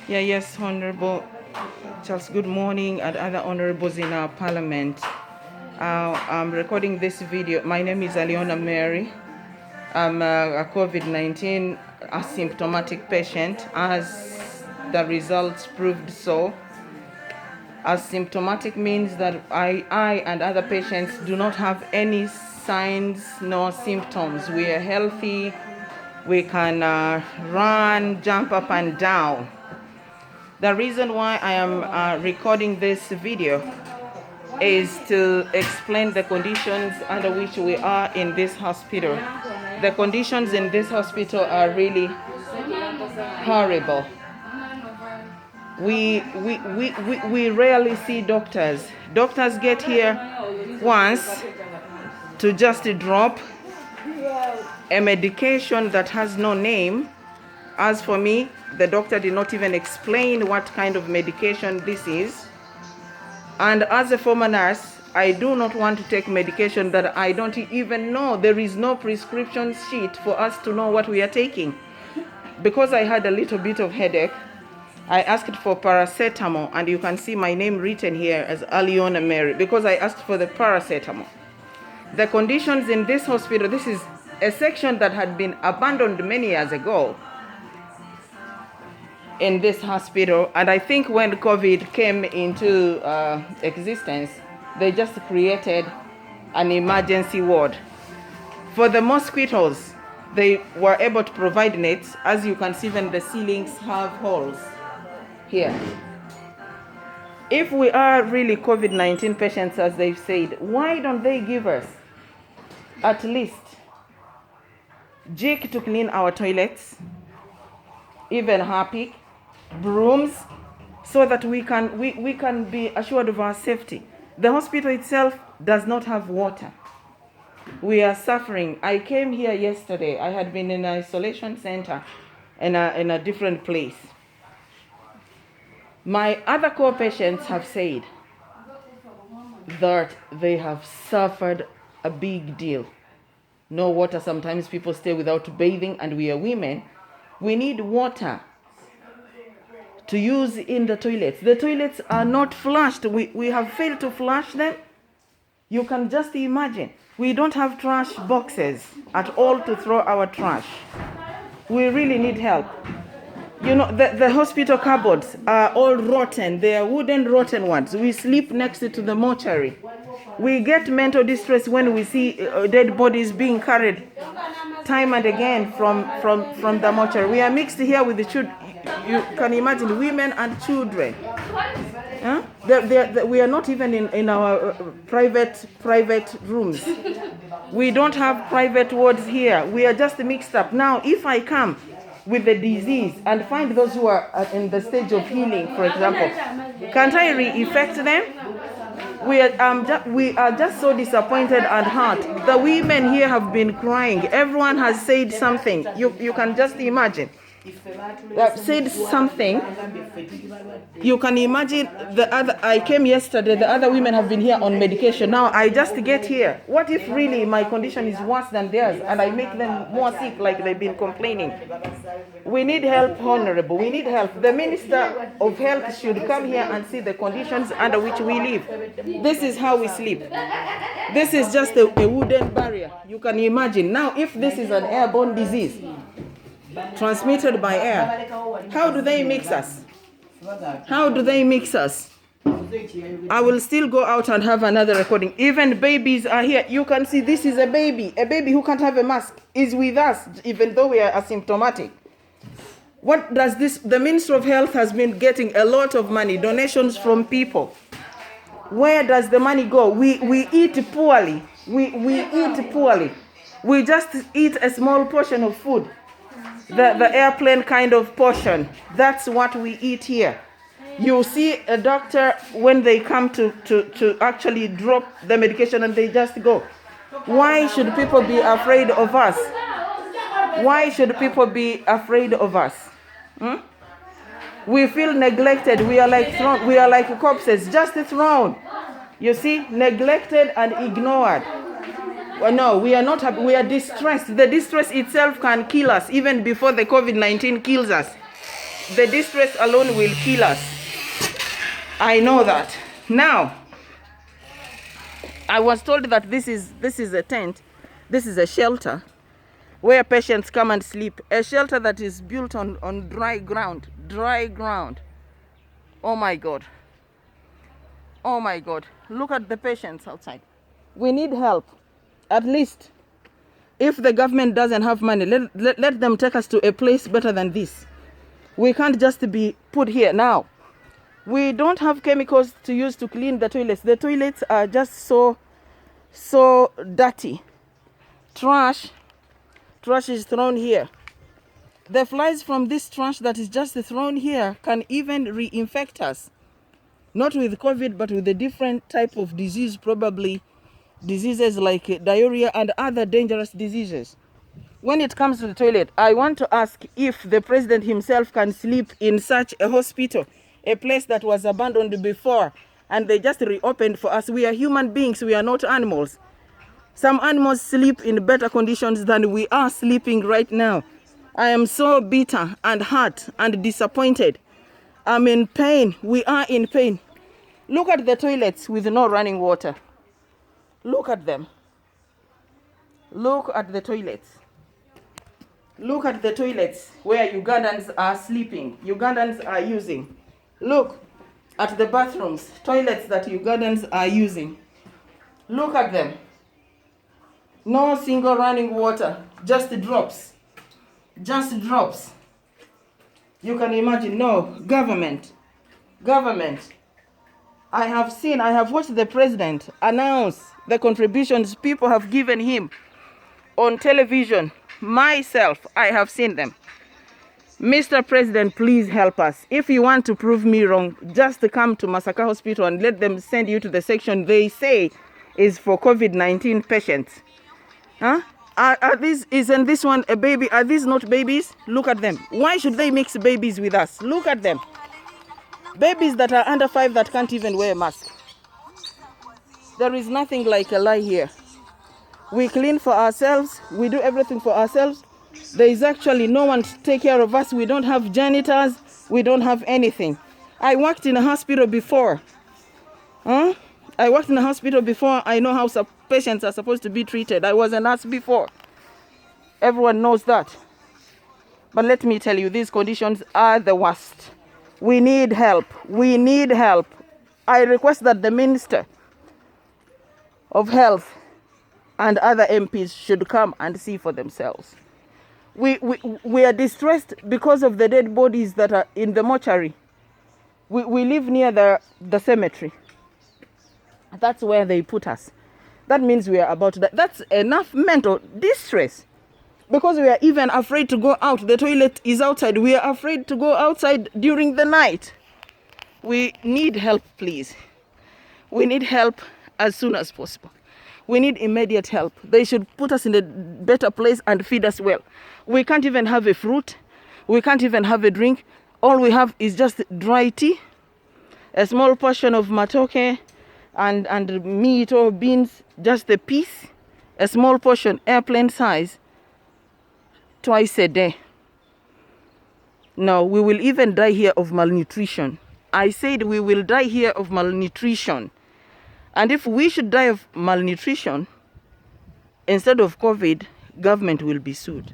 Yeah, yes, Honorable Charles, good morning, and other honorables in our parliament. I'm recording this video. My name is Aliona Mary. I'm a COVID-19 asymptomatic patient, as the results proved so. Asymptomatic means that I and other patients do not have any signs nor symptoms. We are healthy. We can run, jump up and down. The reason why I am recording this video is to explain the conditions under which we are in this hospital. The conditions in this hospital are really horrible. We rarely see doctors. Doctors get here once to just drop a medication that has no name. As for me, the doctor did not even explain what kind of medication this is. And as a former nurse, I do not want to take medication that I don't even know. There is no prescription sheet for us to know what we are taking. Because I had a little bit of headache, I asked for paracetamol, and you can see my name written here as Aliona Mary because I asked for the paracetamol. The conditions in this hospital, this is a section that had been abandoned many years ago in this hospital, and I think when COVID came into existence, they just created an emergency ward. For the mosquitoes, they were able to provide nets. As you can see, even the ceilings have holes here. If we are really COVID-19 patients, as they've said, why don't they give us at least jig to clean our toilets, even Harpic, brooms, so that we can be assured of our safety. The hospital itself does not have water. We are suffering. I came here yesterday. I had been in an isolation center in a different place. My other co-patients have said that they have suffered a big deal. No water. Sometimes people stay without bathing, and we are women. We need water to use in the toilets. The toilets are not flushed. We have failed to flush them. You can just imagine. We don't have trash boxes at all to throw our trash. We really need help. You know, the hospital cupboards are all rotten. They are wooden, rotten ones. We sleep next to the mortuary. We get mental distress when we see dead bodies being carried time and again from the mortuary. We are mixed here with the children. You can imagine women and children. Huh? We are not even in our private rooms. We don't have private wards here. We are just mixed up. Now, if I come with the disease and find those who are in the stage of healing, for example, can't I re-infect them? We are just so disappointed and hurt. The women here have been crying. Everyone has said something. You can just imagine. Said something. You can imagine the other. I came yesterday. The other women have been here on medication. Now I just get here. What if really my condition is worse than theirs, and I make them more sick, like they've been complaining? We need help, Honorable. We need help. The Minister of Health should come here and see the conditions under which we live. This is how we sleep. This is just a wooden barrier. You can imagine. Now, if this is an airborne disease transmitted by air, how do they mix us? How do they mix us? I will still go out and have another recording. Even babies are here. You can see this is a baby. A baby who can't have a mask is with us, even though we are asymptomatic. What does this? The Minister of Health has been getting a lot of money, donations from people. Where does the money go? We eat poorly. We eat poorly. We just eat a small portion of food. The airplane kind of portion. That's what we eat here. You see a doctor when they come to actually drop the medication and they just go. Why should people be afraid of us? Why should people be afraid of us? We feel neglected. We are like thrown. We are like corpses, just thrown. You see, neglected and ignored. Well, no, we are not happy. We are distressed. The distress itself can kill us even before the COVID-19 kills us. the distress alone will kill us. I know that. Now, I was told that this is a tent, this is a shelter where patients come and sleep. A shelter that is built on dry ground. Dry ground. Oh my God. Oh my God. Look at the patients outside. We need help. At least, if the government doesn't have money, let them take us to a place better than this. We can't just be put here. Now, we don't have chemicals to use to clean the toilets. The toilets are just so dirty. Trash is thrown here. The flies from this trash that is just thrown here can even reinfect us. Not with COVID, but with a different type of disease, probably diseases like diarrhea and other dangerous diseases. When it comes to the toilet, I want to ask if the president himself can sleep in such a hospital, a place that was abandoned before, and they just reopened for us. We are human beings, we are not animals. Some animals sleep in better conditions than we are sleeping right now. I am so bitter and hurt and disappointed. I'm in pain. We are in pain. Look at the toilets with no running water. Look at them. Look at the toilets. Look at the toilets where Ugandans are sleeping, Ugandans are using. Look at the bathrooms, toilets that Ugandans are using. Look at them. No single running water, just drops. Just drops. You can imagine, no, government. I have watched the president announce the contributions people have given him on television. Myself, I have seen them. Mr. President, please help us. If you want to prove me wrong, just come to Masaka Hospital and let them send you to the section they say is for COVID-19 patients. Huh? Isn't this one a baby? Are these not babies? Look at them. Why should they mix babies with us? Look at them. Babies that are under 5 that can't even wear a mask. There is nothing like a lie here. We clean for ourselves. We do everything for ourselves. There is actually no one to take care of us. We don't have janitors. We don't have anything. I worked in a hospital before. I worked in a hospital before. I know how patients are supposed to be treated. I was a nurse before. Everyone knows that. But let me tell you, these conditions are the worst. We need help. We need help. I request that the Minister of Health and other MPs should come and see for themselves. We are distressed because of the dead bodies that are in the mortuary. We live near the cemetery. That's where they put us. That means we are about to die. That's enough mental distress. Because we are even afraid to go out. The toilet is outside. We are afraid to go outside during the night. We need help, please. We need help as soon as possible. We need immediate help. They should put us in a better place and feed us well. We can't even have a fruit. We can't even have a drink. All we have is just dry tea, a small portion of matoke and meat or beans, just a piece, a small portion, airplane size, twice a day. No, we will even die here of malnutrition. I said we will die here of malnutrition. And if we should die of malnutrition, instead of COVID, government will be sued.